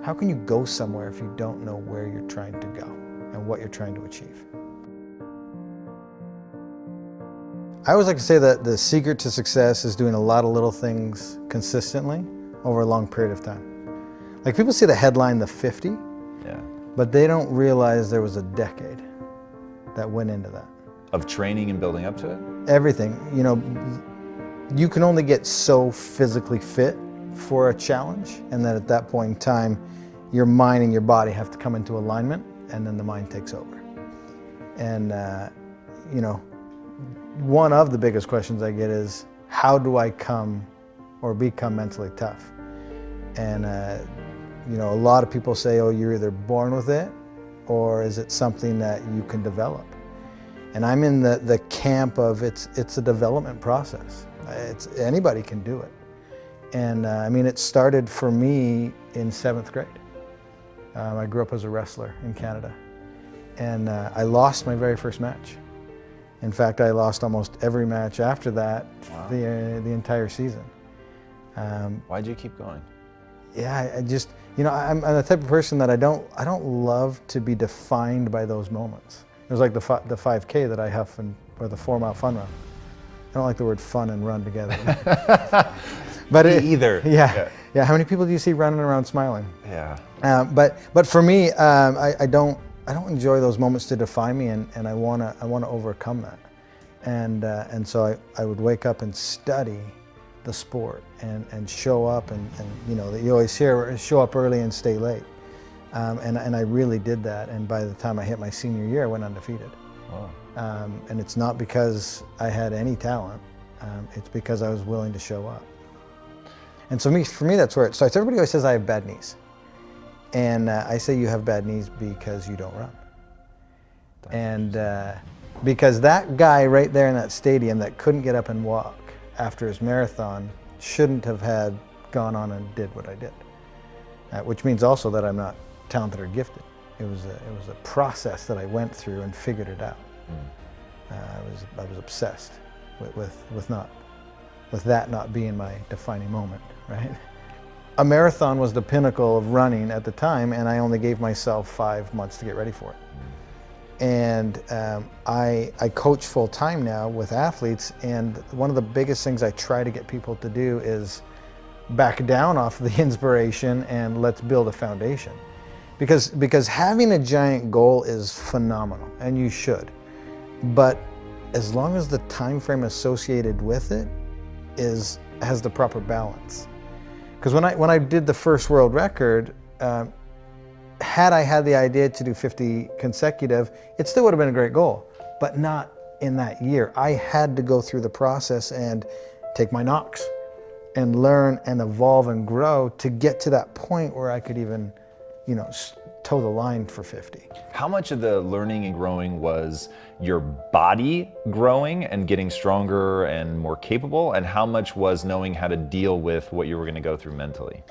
How can you go somewhere if you don't know where you're trying to go and what you're trying to achieve? I always like to say that the secret to success is doing a lot of little things consistently over a long period of time. Like, people see the headline, the 50, Yeah. but they don't realize there was a decade that went into that. Of training and building up to it? Everything, you can only get so physically fit for a challenge, and then at that point in time, your mind and your body have to come into alignment, and then the mind takes over. And, one of the biggest questions I get is, how do I come or become mentally tough? And, a lot of people say, oh, you're either born with it, or is it something that you can develop? And I'm in the camp of it's a development process. Anybody can do it. And it started for me in 7th grade. I grew up as a wrestler in Canada. And I lost my very first match. In fact, I lost almost every match after that. Wow. the entire season. Why'd you keep going? Yeah, I just, I'm the type of person that I don't love to be defined by those moments. It was like the 5K that I huff, or the 4-mile fun run. I don't like the word fun and run together. But either. Yeah. How many people do you see running around smiling? Yeah. But for me, I don't enjoy those moments to define me, and I wanna overcome that. And so I would wake up and study the sport and show up and you always hear, show up early and stay late. And I really did that, and by the time I hit my senior year, I went undefeated. Wow. And it's not because I had any talent, it's because I was willing to show up. And so for me, that's where it starts. Everybody always says I have bad knees. And I say you have bad knees because you don't run. And because that guy right there in that stadium that couldn't get up and walk after his marathon shouldn't have gone on and did what I did. Which means also that I'm not talented or gifted. It was a process that I went through and figured it out. I was obsessed with that not being my defining moment, right? A marathon was the pinnacle of running at the time, and I only gave myself 5 months to get ready for it. And I coach full time now with athletes, and one of the biggest things I try to get people to do is back down off the inspiration and let's build a foundation. Because having a giant goal is phenomenal, and you should. But as long as the time frame associated with it has the proper balance. Because when I did the first world record, had I had the idea to do 50 consecutive, it still would have been a great goal, but not in that year. I had to go through the process and take my knocks and learn and evolve and grow to get to that point where I could even, toe the line for 50. How much of the learning and growing was your body growing and getting stronger and more capable, and how much was knowing how to deal with what you were going to go through mentally?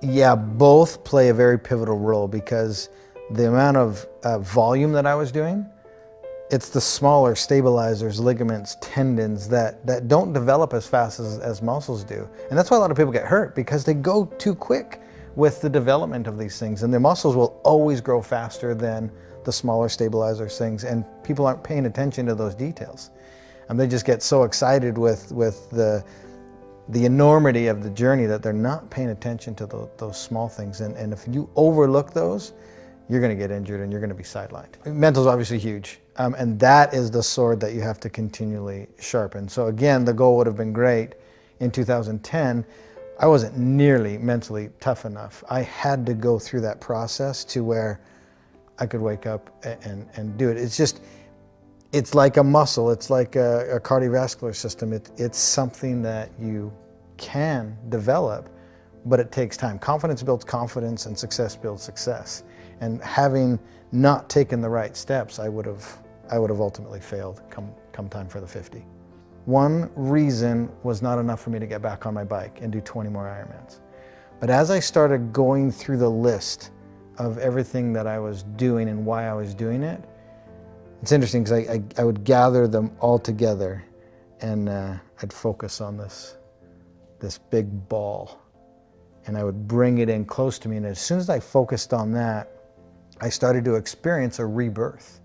Yeah, both play a very pivotal role, because the amount of volume that I was doing, it's the smaller stabilizers, ligaments, tendons that don't develop as fast as muscles do. And that's why a lot of people get hurt, because they go too quick with the development of these things. And the muscles will always grow faster than the smaller stabilizers things, and people aren't paying attention to those details. And they just get so excited with the enormity of the journey that they're not paying attention to those small things. And if you overlook those, you're going to get injured and you're going to be sidelined. Mental is obviously huge, and that is the sword that you have to continually sharpen. So again, the goal would have been great in 2010. I wasn't nearly mentally tough enough. I had to go through that process to where I could wake up and do it. It's like a muscle. It's like a cardiovascular system. It's something that you can develop, but it takes time. Confidence builds confidence, and success builds success. And having not taken the right steps, I would have ultimately failed come time for the 50. One reason was not enough for me to get back on my bike and do 20 more Ironmans. But as I started going through the list of everything that I was doing and why I was doing it, it's interesting because I would gather them all together, and I'd focus on this big ball. and I would bring it in close to me. And as soon as I focused on that, I started to experience a rebirth,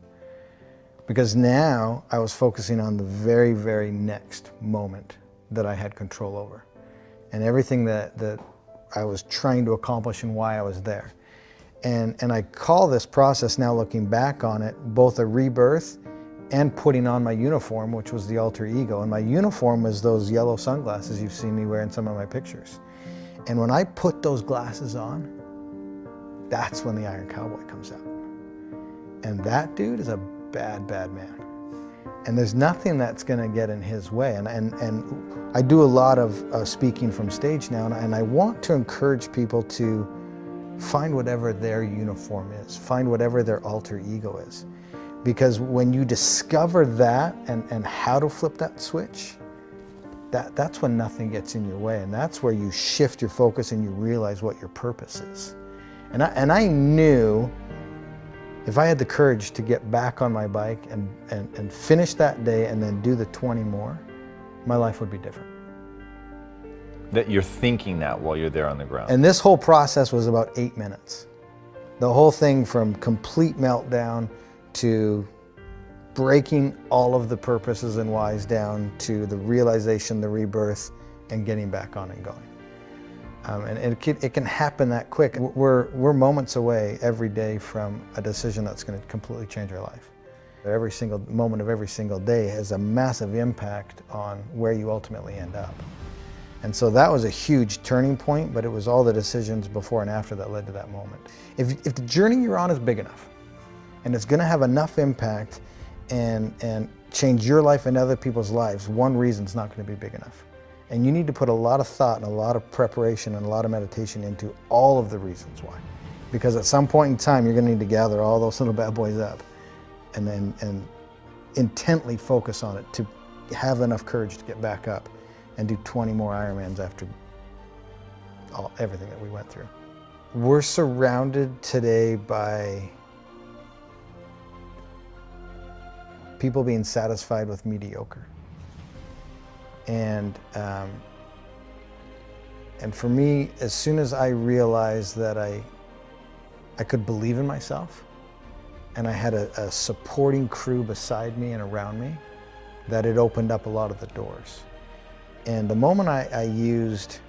because now I was focusing on the very, very next moment that I had control over, and everything that I was trying to accomplish and why I was there. And I call this process, now looking back on it, both a rebirth and putting on my uniform, which was the alter ego. And my uniform was those yellow sunglasses you've seen me wear in some of my pictures. And when I put those glasses on, that's when the Iron Cowboy comes out. And that dude is a bad, bad man. And there's nothing that's gonna get in his way. And I do a lot of speaking from stage now, and I want to encourage people to find whatever their uniform is, find whatever their alter ego is. Because when you discover that and how to flip that switch, that's when nothing gets in your way, and that's where you shift your focus and you realize what your purpose is. And I knew if I had the courage to get back on my bike and finish that day and then do the 20 more, my life would be different. That you're thinking that while you're there on the ground. And this whole process was about 8 minutes. The whole thing from complete meltdown to breaking all of the purposes and whys down to the realization, the rebirth, and getting back on and going. And it can happen that quick. We're moments away every day from a decision that's going to completely change our life. Every single moment of every single day has a massive impact on where you ultimately end up. And so that was a huge turning point, but it was all the decisions before and after that led to that moment. If the journey you're on is big enough, and it's going to have enough impact and change your life and other people's lives, one reason's not going to be big enough. And you need to put a lot of thought and a lot of preparation and a lot of meditation into all of the reasons why. Because at some point in time, you're going to need to gather all those little bad boys up and intently focus on it to have enough courage to get back up and do 20 more Ironmans after everything that we went through. We're surrounded today by people being satisfied with mediocre. And for me, as soon as I realized that I could believe in myself, and I had a supporting crew beside me and around me, that it opened up a lot of the doors. And the moment I used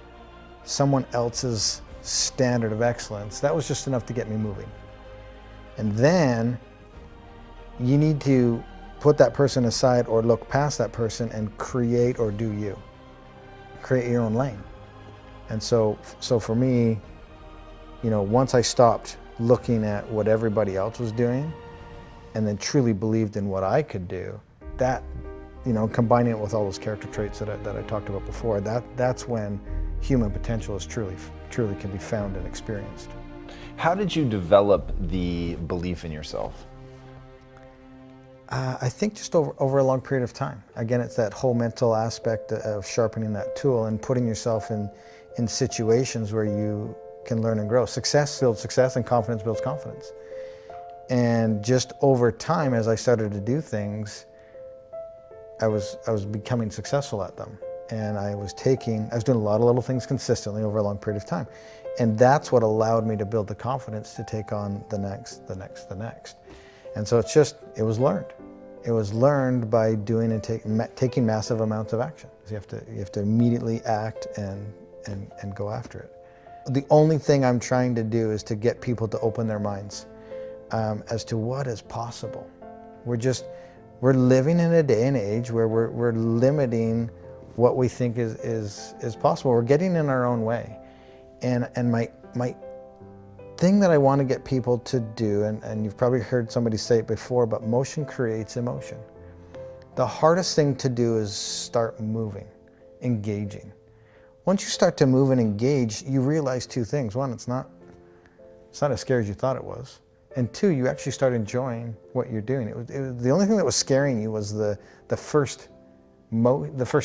someone else's standard of excellence, that was just enough to get me moving. And then you need to put that person aside or look past that person and create or do you. Create your own lane. And so for me, once I stopped looking at what everybody else was doing and then truly believed in what I could do, that, combining it with all those character traits that I talked about before, that's when human potential is truly can be found and experienced. How did you develop the belief in yourself? I think just over a long period of time. Again, it's that whole mental aspect of sharpening that tool and putting yourself in situations where you can learn and grow. Success builds success and confidence builds confidence. And just over time, as I started to do things, I was becoming successful at them. And I was doing a lot of little things consistently over a long period of time. And that's what allowed me to build the confidence to take on the next. And so it was learned. It was learned by doing and taking massive amounts of action. You have to immediately act and go after it. The only thing I'm trying to do is to get people to open their minds as to what is possible. We're living in a day and age where we're limiting what we think is possible. We're getting in our own way. And my thing that I want to get people to do, and you've probably heard somebody say it before, but motion creates emotion. The hardest thing to do is start moving, engaging. Once you start to move and engage, you realize two things. One, it's not as scary as you thought it was. And two, you actually start enjoying what you're doing. It was the only thing that was scaring you was the first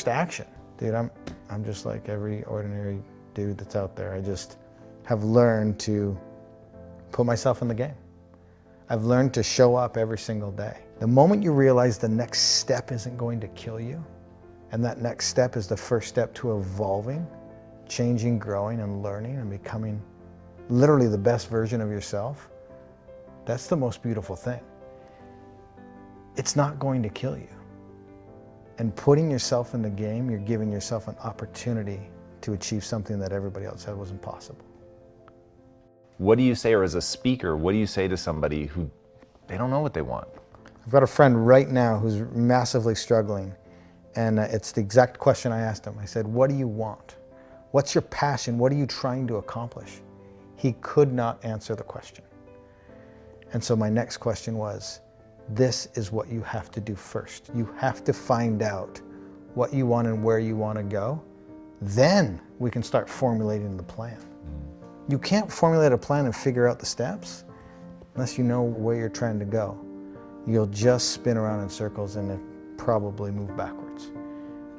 action. Dude, I'm just like every ordinary dude that's out there. I just have learned to put myself in the game. I've learned to show up every single day. The moment you realize the next step isn't going to kill you, and that next step is the first step to evolving, changing, growing, and learning and becoming literally the best version of yourself, that's the most beautiful thing. It's not going to kill you. And putting yourself in the game, you're giving yourself an opportunity to achieve something that everybody else said was impossible. What do you say, or as a speaker, what do you say to somebody who they don't know what they want? I've got a friend right now who's massively struggling, and it's the exact question I asked him. I said, what do you want? What's your passion? What are you trying to accomplish? He could not answer the question. And so my next question was, this is what you have to do first. You have to find out what you want and where you want to go. Then we can start formulating the plan. You can't formulate a plan and figure out the steps unless you know where you're trying to go. You'll just spin around in circles and probably move backwards.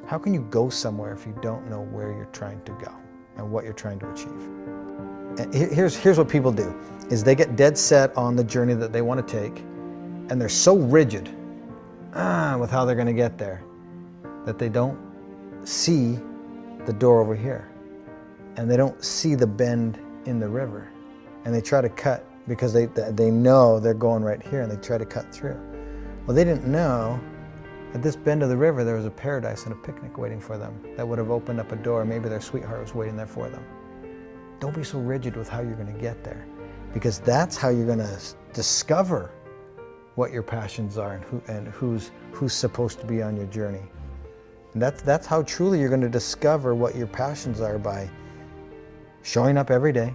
How can you go somewhere if you don't know where you're trying to go and what you're trying to achieve? And here's what people do, is they get dead set on the journey that they want to take, and they're so rigid with how they're going to get there that they don't see the door over here, and they don't see the bend in the river, and they try to cut because they know they're going right here, and they try to cut through. Well, they didn't know at this bend of the river there was a paradise and a picnic waiting for them that would have opened up a door. Maybe their sweetheart was waiting there for them. Don't be so rigid with how you're going to get there, because that's how you're going to discover what your passions are and who's supposed to be on your journey. And that's how truly you're going to discover what your passions are, by showing up every day,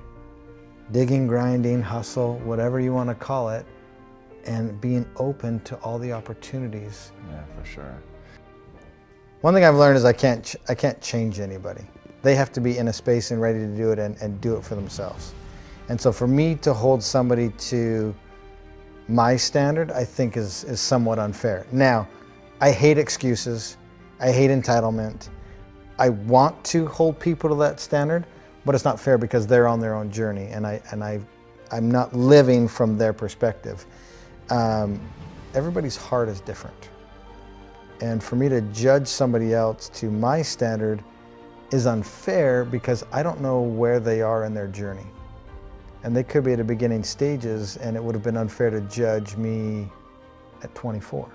digging, grinding, hustle, whatever you want to call it, and being open to all the opportunities. Yeah, for sure. One thing I've learned is I can't change anybody. They have to be in a space and ready to do it and do it for themselves. And so for me to hold somebody to my standard, I think is somewhat unfair. Now, I hate excuses. I hate entitlement. I want to hold people to that standard, but it's not fair because they're on their own journey, and I'm not living from their perspective. Everybody's heart is different. And for me to judge somebody else to my standard is unfair because I don't know where they are in their journey. And they could be at the beginning stages, and it would have been unfair to judge me at 24.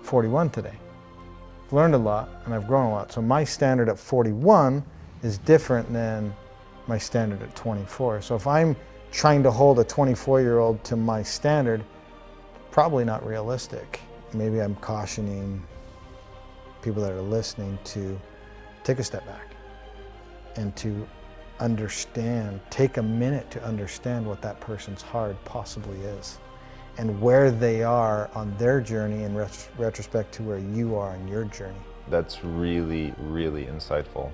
41 today. I've learned a lot and I've grown a lot. So my standard at 41 is different than my standard at 24. So if I'm trying to hold a 24-year-old to my standard, probably not realistic. Maybe I'm cautioning people that are listening to take a step back and to understand, take a minute to understand what that person's heart possibly is and where they are on their journey in retrospect to where you are on your journey. That's really, really insightful.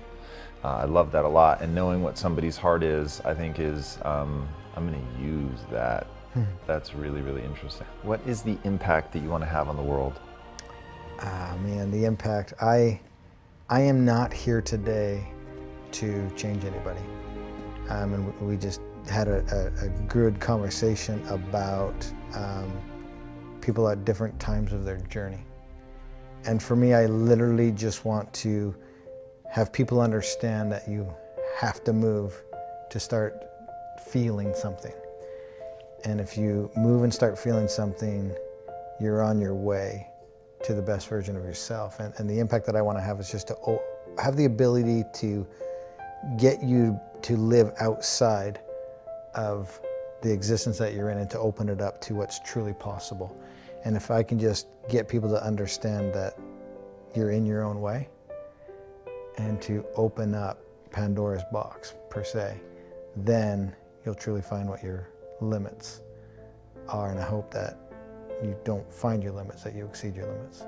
I love that a lot. And knowing what somebody's heart is, I think is, I'm going to use that. That's really, really interesting. What is the impact that you want to have on the world? Man, the impact. I am not here today to change anybody. And we just had a good conversation about people at different times of their journey. And for me, I literally just want to have people understand that you have to move to start feeling something. And if you move and start feeling something, you're on your way to the best version of yourself. And the impact that I want to have is just to have the ability to get you to live outside of the existence that you're in and to open it up to what's truly possible. And if I can just get people to understand that you're in your own way and to open up Pandora's box, per se, then you'll truly find what your limits are. And I hope that you don't find your limits, that you exceed your limits.